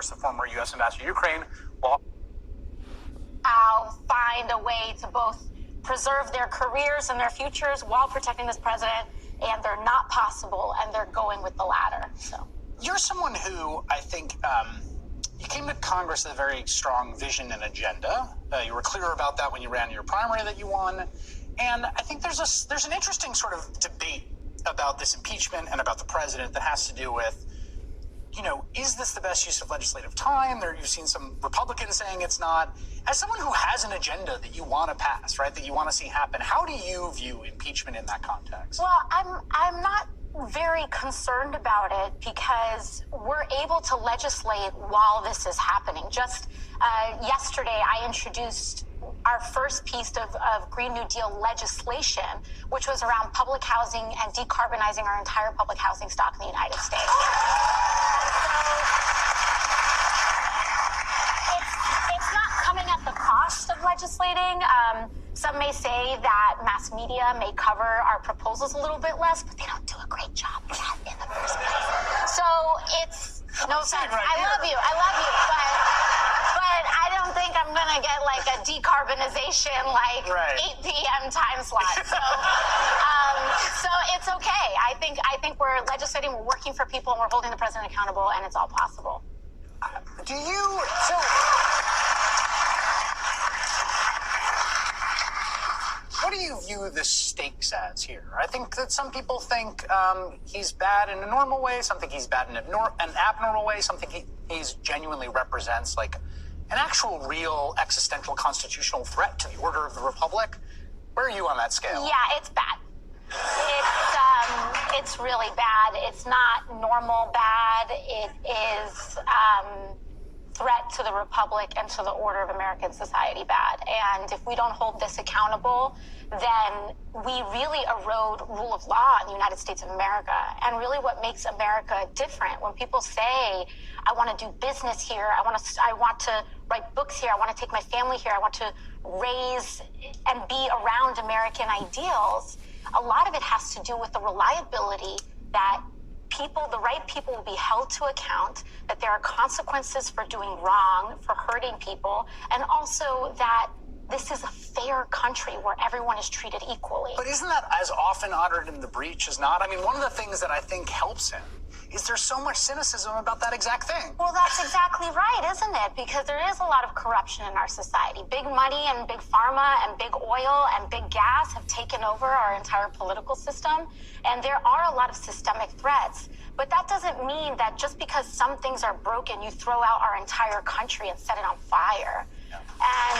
course, the former U.S. ambassador to Ukraine. Well, I'll find a way to both preserve their careers and their futures while protecting this president, and they're not possible, and they're going with the latter. So you're someone who I think you came to Congress with a very strong vision and agenda. You were clear about that when you ran your primary that you won, and I think there's an interesting sort of debate about this impeachment and about the president that has to do with, is this the best use of legislative time? You've seen some Republicans saying it's not. As someone who has an agenda that you want to pass, right, that you want to see happen, how do you view impeachment in that context? Well, I'm not very concerned about it because we're able to legislate while this is happening. Just yesterday, I introduced our first piece of Green New Deal legislation, which was around public housing and decarbonizing our entire public housing stock in the United States. It's not coming at the cost of legislating. Some may say that mass media may cover our proposals a little bit less, but they don't do a great job of that in the first place. So it's no offense. I love you, but I don't think I'm gonna get like a decarbonization 8 p.m. time slot. So it's okay. I think we're legislating, we're working for people, and we're holding the president accountable, and it's all possible. What do you view the stakes as here? I think that some people think he's bad in a normal way, some think he's bad in an abnormal way, some think he's genuinely represents like an actual real existential constitutional threat to the order of the republic. Where are you on that scale? Yeah, it's bad. It's really bad. It's not normal bad. It is threat to the republic and to the order of American society bad. And if we don't hold this accountable, then we really erode rule of law in the United States of America. And really what makes America different, when people say, I want to do business here, I want to write books here, I want to take my family here, I want to raise and be around American ideals, a lot of it has to do with the reliability that the right people will be held to account, that there are consequences for doing wrong, for hurting people, and also that this is a fair country where everyone is treated equally. But isn't that as often uttered in the breach as not? I mean, one of the things that I think helps him is there's so much cynicism about that exact thing. Well, that's exactly right, isn't it? Because there is a lot of corruption in our society. Big money and big pharma and big oil and big gas have taken over our entire political system. And there are a lot of systemic threats. But that doesn't mean that just because some things are broken, you throw out our entire country and set it on fire. Yeah. And